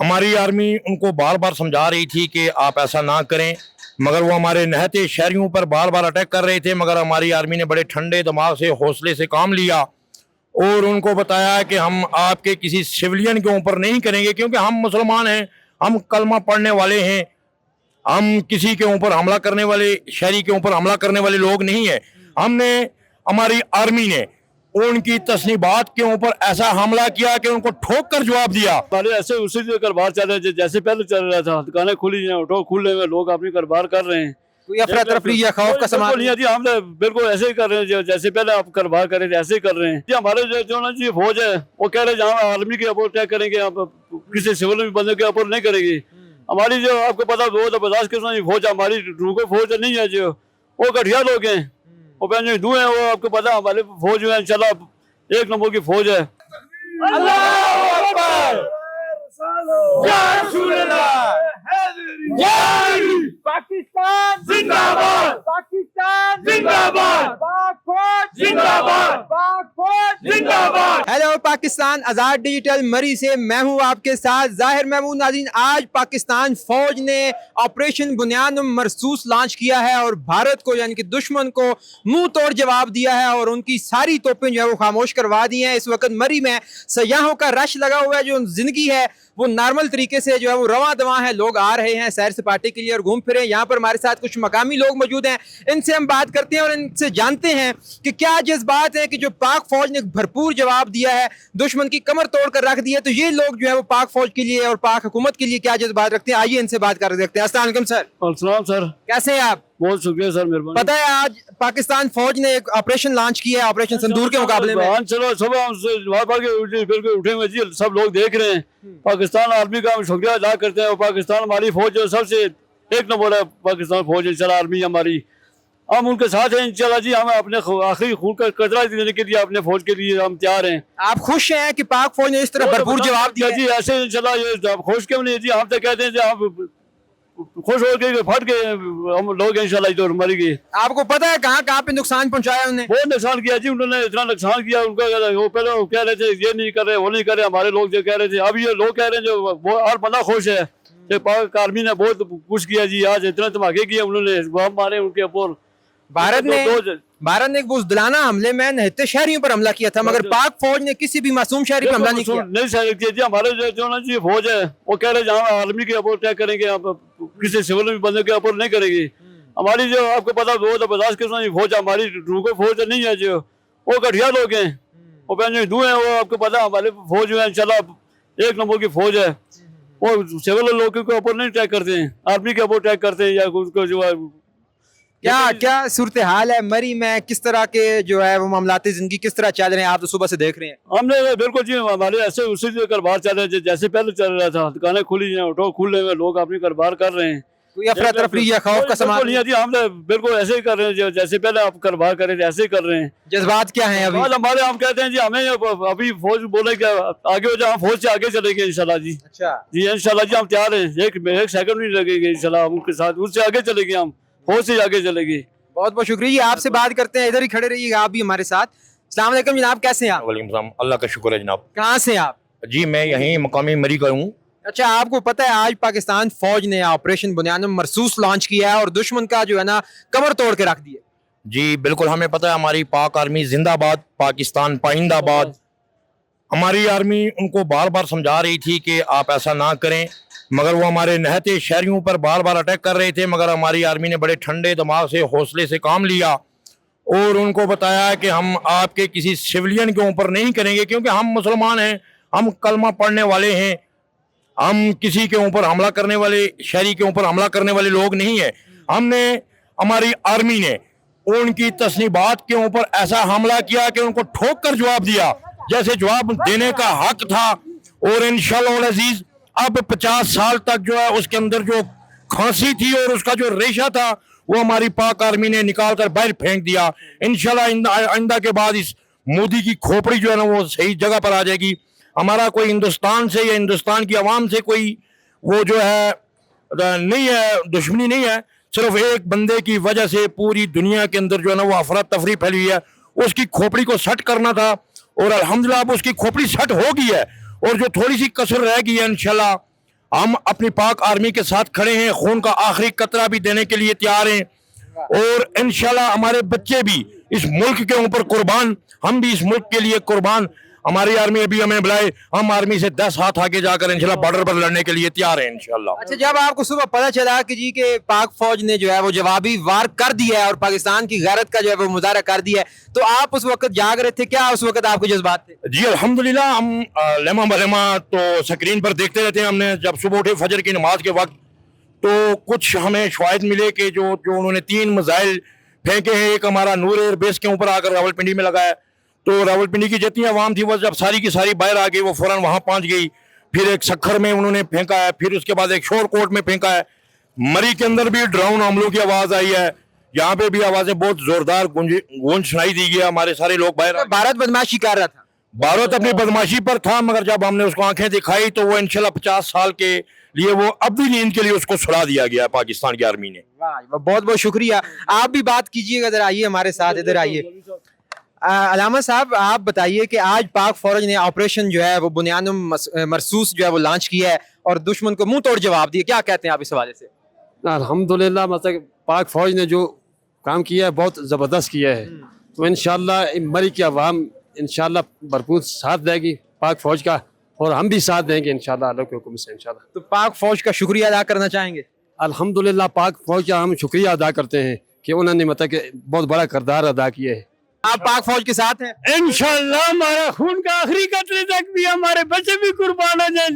हमारी आर्मी उनको बार बार समझा रही थी कि आप ऐसा ना करें, मगर वो हमारे नहते शहरियों पर बार बार अटैक कर रहे थे। मगर हमारी आर्मी ने बड़े ठंडे दिमाग से, हौसले से काम लिया और उनको बताया कि हम आपके किसी सिविलियन के ऊपर नहीं करेंगे, क्योंकि हम मुसलमान हैं, हम कलमा पढ़ने वाले हैं, हम किसी के ऊपर हमला करने वाले, शहरी के ऊपर हमला करने वाले लोग नहीं है। हमने, हमारी आर्मी ने उनकी तस्नीबात के ऊपर ऐसा हमला किया कि उनको ठोक कर जवाब दिया। हमारे ऐसे उसी कारोबार चल रहे थे जैसे पहले चल रहा था, दुकानें खुली हैं, ऑटो खुले हुए, लोग अपनी कारोबार कर रहे हैं। कोई अफरा तफरी या खौफ का सामान नहीं जी, हम बिल्कुल ऐसे ही कर रहे हैं जैसे पहले आप कारोबार कर रहे थे, ऐसे ही कर रहे हैं जी। हमारे जो ना जी फौज है वो कह रहे हैं जहाँ आर्मी के ऊपर अटैक करेंगे, आप किसी सिविल बंदे के ऊपर नहीं करेंगे। हमारी जो आपको पता वो तो बर्दाश्त कितना फौज है, हमारी रूको फौज नहीं है, जो वो घटिया लोग हैं, वो पहले हिंदू हैं, वो आपको पता हमारे फौज जो है इंशाल्लाह एक नंबर की फौज है। पाकिस्तान जिंदाबाद, पाकिस्तान जिंदाबाद, पाक फौज जिंदाबाद, पाक फौज जिंदाबाद। हेलो पाकिस्तान, आज़ाद डिजिटल मरी से मैं हूं आपके साथ ज़ाहिर महमूद। नाज़रीन, आज पाकिस्तान फौज ने ऑपरेशन बुनियाद मरसूस लॉन्च किया है और भारत को यानी कि दुश्मन को मुंह तोड़ जवाब दिया है और उनकी सारी तोपें जो है वो खामोश करवा दी हैं। इस वक्त मरी में सयाहों का रश लगा हुआ है, जो जिंदगी है वो नॉर्मल तरीके से जो है वो रवां दवां है। लोग आ रहे हैं सैर सपाटे के लिए और घूम फिरे। यहाँ पर हमारे साथ कुछ मकामी लोग मौजूद हैं, इनसे हम बात करते हैं और इनसे जानते हैं कि क्या जज्बात है कि जो पाक फौज ने भरपूर जवाब दिया है, दुश्मन की कमर तोड़ कर रख दी है, तो ये लोग जो है वो पाक फौज के लिए और पाक हुकूमत के लिए क्या जज्बात रखते हैं। आइए इनसे बात कर देखते हैं। अस्सलाम वालेकुम सर। अस्सलाम सर, कैसे हैं आप? बहुत शुक्रिया सर, मेहरबानी। पता है आज पाकिस्तान फौज ने एक ऑपरेशन लॉन्च किया है, ऑपरेशन संदूर के मुकाबले में। चलो सुबह बिल्कुल उठे हुए जी, सब लोग देख रहे हैं। पाकिस्तान आर्मी का हम शुक्रिया अदा करते हैं और पाकिस्तान हमारी फौज जो सबसे एक नंबर है, पाकिस्तान फौज इंशाल्लाह आर्मी हमारी, हम उनके साथ हैं इंशाल्लाह जी। हम अपने आखिरी खून का कतरा देने के लिए अपने फौज के लिए हम तैयार हैं। आप खुश हैं कि पाक फौज ने इस तरह भरपूर जवाब दिया जी? ऐसे इंशाल्लाह ये खुश क्यों नहीं जी, हम तो कहते हैं जी हम खुश हो के फट के हम लोग इंशाल्लाह इधर मरेंगे। आपको पता है कहाँ कहाँ पे नुकसान पहुंचाया उन्होंने? बहुत नुकसान किया जी, उन्होंने इतना नुकसान किया। उनका वो पहले वो कह रहे थे ये नहीं कर रहे, वो नहीं कर रहे, हमारे लोग जो कह रहे थे, अब ये लोग कह रहे हैं जो वो हर बंदा खुश है कि पाक आर्मी ने बहुत कुछ किया जी। आज इतना धमाके किए उन्होंने, बम मारे उनके ऊपर। भारत ने एक बुज़दिलाना हमले में नहते शहरियों पर हमला किया था, मगर पाक फौज ने किसी भी मासूम शहरी पर हमला नहीं किया। नहीं सर किया जी, हमारे जो ना जी फौज है वो कह रहे हैं जहाँ आर्मी के ऊपर अटैक करेंगे, आप किसी सिविल बंदे के ऊपर नहीं करेंगे। हमारी जो आपको पता वो तो बर्दाश्त कितना फौज है, हमारी रूको फौज नहीं है, जो वो घटिया लोग हैं, वो पहले हिंदू हैं, वो आपको पता हमारे फौज जो है इंशाल्लाह एक नंबर की फौज है। वो सिविल लोगों के ऊपर नहीं अटैक करते हैं, आर्मी के ऊपर अटैक करते हैं या उसको जो है। क्या सूरत हाल है मरी में? किस तरह के जो है वो मामलाती जिंदगी किस तरह चल रहे हैं? आप तो सुबह से देख रहे हैं। हमने बिल्कुल जी, हमारे ऐसे उसी कारोबार चल रहे थे जैसे पहले चल रहा था, दुकानें खुली हैं, ऑटो खुले हुए, लोग अपनी कारोबार कर रहे हैं। कोई अफरा तफरी या खौफ का सामान नहीं है जी, हम बिल्कुल ऐसे ही कर रहे हैं जैसे पहले आप कारोबार कर रहे थे, ऐसे ही कर रहे हैं। जज्बात क्या है अभी? हमारे हम कहते हैं जी हमें अभी फौज बोले क्या आगे हो जाए, हम फौज से आगे चलेंगे इंशाल्लाह जी। अच्छा जी इंशाल्लाह जी, हम तैयार हैं, एक सेकंड नहीं लगेंगे इंशाल्लाह, हम उनके साथ उससे आगे चलेंगे, हम फौज से आगे चलेंगे। बहुत बहुत शुक्रिया, आपसे बात करते हैं, इधर ही खड़े रहिएगा आप भी हमारे साथ। अस्सलाम वालेकुम जनाब, कैसे हैं आप? वालेकुम सलाम, अल्लाह का शुक्र है जनाब। कहाँ से आप? जी मैं यहीं मकामी मरी का हूँ। अच्छा, आपको पता है आज पाकिस्तान फौज ने ऑपरेशन बुनियाद मरसूस लॉन्च किया है और दुश्मन का जो है ना कमर तोड़ के रख दिया? जी बिल्कुल हमें पता है, हमारी पाक आर्मी जिंदाबाद, पाकिस्तान पाइंदाबाद। हमारी आर्मी उनको बार बार समझा रही थी कि आप ऐसा ना करें, मगर वो हमारे नहते शहरियों पर बार बार अटैक कर रहे थे। मगर हमारी आर्मी ने बड़े ठंडे दिमाग से, हौसले से काम लिया और उनको बताया कि हम आपके किसी सिविलियन के ऊपर नहीं करेंगे, क्योंकि हम मुसलमान हैं, हम कलमा पढ़ने वाले हैं, हम किसी के ऊपर हमला करने वाले, शहरी के ऊपर हमला करने वाले लोग नहीं है। हमने, हमारी आर्मी ने उनकी तस्नीबात के ऊपर ऐसा हमला किया कि उनको ठोक कर जवाब दिया, जैसे जवाब देने का हक था। और इंशाअल्लाह अजीज अब 50 साल तक जो है उसके अंदर जो खांसी थी और उसका जो रेशा था वो हमारी पाक आर्मी ने निकाल कर बाहर फेंक दिया। इंशाल्लाह आइंदा के बाद इस मोदी की खोपड़ी जो है ना वो सही जगह पर आ जाएगी। हमारा कोई हिंदुस्तान से या हिंदुस्तान की आवाम से कोई वो जो है नहीं है, दुश्मनी नहीं है। सिर्फ एक बंदे की वजह से पूरी दुनिया के अंदर जो है ना वो अफरा तफरी फैली हुई है। उसकी खोपड़ी को सट करना था और अल्हम्दुलिल्लाह अब उसकी खोपड़ी सट हो गई है और जो थोड़ी सी कसर रह गई है इंशाल्लाह हम अपनी पाक आर्मी के साथ खड़े हैं, खून का आखिरी कतरा भी देने के लिए तैयार हैं और इंशाल्लाह हमारे बच्चे भी इस मुल्क के ऊपर कुर्बान, हम भी इस मुल्क के लिए कुर्बान। हमारी आर्मी अभी हमें बुलाए, हम आर्मी से 10 हाथ आगे जाकर इंशाल्लाह बॉर्डर पर लड़ने के लिए तैयार हैं इंशाल्लाह। अच्छा, जब आपको सुबह पता चला कि जी के पाक फौज ने जो है वो जवाबी वार कर दिया है और पाकिस्तान की गैरत का जो है वो मुजाहरा कर दिया है, तो आप उस वक्त जाग रहे थे, क्या उस वक्त आपके जज्बात थे? जी अल्हम्दुलिल्लाह, हम लेमा बलेमा तो स्क्रीन पर देखते रहते हैं। हमने जब सुबह उठे फजर की नमाज के वक्त तो कुछ हमें शवाहिद मिले कि जो उन्होंने 3 मिसाइल फेंके हैं, एक हमारा नूर एयर बेस के ऊपर आकर रावलपिंडी में लगा है, तो रावलपिंडी की जितनी आवाम थी वो जब सारी की सारी बाहर आ गई, वो फौरन वहाँ पहुँच गई। फिर एक सखर में उन्होंने फेंका है, फिर उसके बाद एक शोरकोट में फेंका है। मरी के अंदर भी ड्रोन हमलों की आवाज़ आई है, यहाँ पे भी आवाज़ें बहुत ज़ोरदार गूंज सुनाई दी गई। हमारे सारे लोग बाहर, भारत बदमाशी कर रहा था, भारत अपनी बदमाशी पर था, मगर जब हमने उसको आंखें दिखाई तो वो इंशाल्लाह 50 साल के लिए वो अबदी नींद के लिए उसको सुला दिया गया पाकिस्तान की आर्मी ने। वाह, बहुत बहुत शुक्रिया। आप भी बात कीजिएगा, इधर आइए हमारे साथ, इधर आइए। अलामा साहब, आप बताइए कि आज पाक फौज ने ऑपरेशन जो है वो बुनियाद मरसूस जो है वो लॉन्च किया है और दुश्मन को मुंह तोड़ जवाब दिया, क्या कहते हैं आप इस हवाले से? अल्हम्दुलिल्लाह, मतलब पाक फौज ने जो काम किया है बहुत ज़बरदस्त किया है, तो इंशाल्लाह मरी की आवाम इंशाल्लाह भरपूर साथ देगी पाक फौज का, और हम भी साथ देंगे इंशाल्लाह अल्लाह के हुक्म से इंशाल्लाह। तो पाक फौज का शुक्रिया अदा करना चाहेंगे? अल्हम्दुलिल्लाह, पाक फौज का हम शुक्रिया अदा करते हैं कि उन्होंने मतलब कि बहुत बड़ा किरदार अदा किया है। आप पाक फौज के साथ हैं? इंशाल्लाह हमारा खून का आखिरी कतरे तक भी हमारे बच्चे भी कुर्बान हो जाए,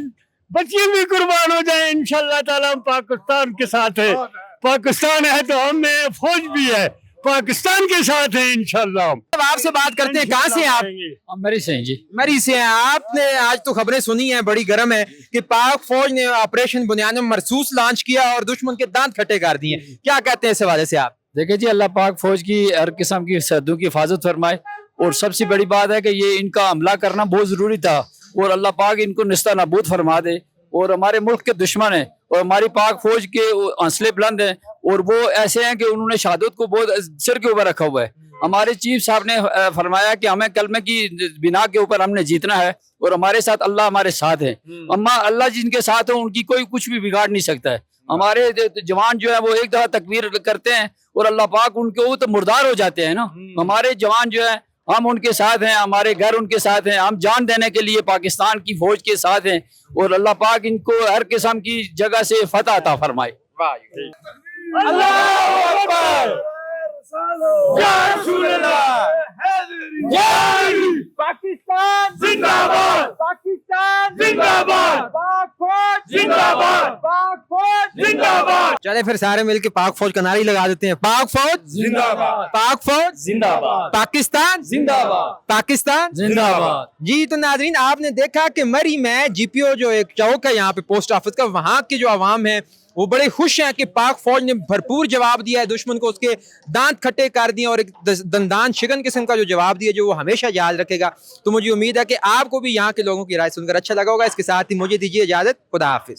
बच्चे भी कुर्बान हो जाए, इंशाल्लाह ताला हम पाकिस्तान के साथ है। पाकिस्तान है तो हम में फौज भी है, पाकिस्तान के साथ है इंशाल्लाह। आपसे बात करते हैं, कहाँ से हैं आप? हम मरी से हैं जी। मरी से हैं। आपने आज तो खबरें सुनी हैं, बड़ी गर्म है कि पाक फौज ने ऑपरेशन बुनियाद मरसूस लॉन्च किया और दुश्मन के दांत खट्टे कर दिए, क्या कहते हैं इस हवाले से आप? देखिए जी, अल्लाह पाक फौज की हर किस्म की सरहदों की हिफाजत फरमाए, और सबसे बड़ी बात है कि ये इनका हमला करना बहुत जरूरी था, और अल्लाह पाक इनको निस्ता नाबूद फरमा दे। और हमारे मुल्क के दुश्मन हैं और हमारी पाक फौज के हौसले बुलंद हैं, और वो ऐसे हैं कि उन्होंने शहादत को बहुत सिर के ऊपर रखा हुआ है। हमारे चीफ साहब ने फरमाया कि हमें कलमे की बिना के ऊपर हमने जीतना है, और हमारे साथ अल्लाह हमारे साथ है। अम्मा अल्लाह जिनके साथ हो उनकी कोई कुछ भी बिगाड़ नहीं सकता है। हमारे जवान जो है वो एक दफा तकबीर करते हैं और अल्लाह पाक उनके वो तो मुर्दार हो जाते हैं ना। हमारे जवान जो है हम उनके साथ हैं, हमारे घर उनके साथ हैं, हम जान देने के लिए पाकिस्तान की फौज के साथ हैं, और अल्लाह पाक इनको हर किस्म की जगह से फतह अता फरमाए। पाकिस्तान जिंदाबाद, पाकिस्तान जिंदाबाद, पाक फौज जिंदाबाद, पाक फौज जिंदाबाद। चले फिर सारे मिलके पाक फौज का नारा ही लगा देते हैं, पाक फौज जिंदाबाद, पाक फौज जिंदाबाद, पाकिस्तान जिंदाबाद, पाकिस्तान जिंदाबाद। जी, तो नाजरीन, आपने देखा कि मरी में जीपीओ जो एक चौक है यहाँ पे पोस्ट ऑफिस का, वहाँ की जो आवाम है वो बड़े खुश हैं कि पाक फौज ने भरपूर जवाब दिया है दुश्मन को, उसके दांत खट्टे कर दिए और एक दंदान शिकन किस्म का जो जवाब दिया जो वो हमेशा याद रखेगा। तो मुझे उम्मीद है कि आपको भी यहाँ के लोगों की राय सुनकर अच्छा लगा होगा। इसके साथ ही मुझे दीजिए इजाजत, खुदा हाफिज।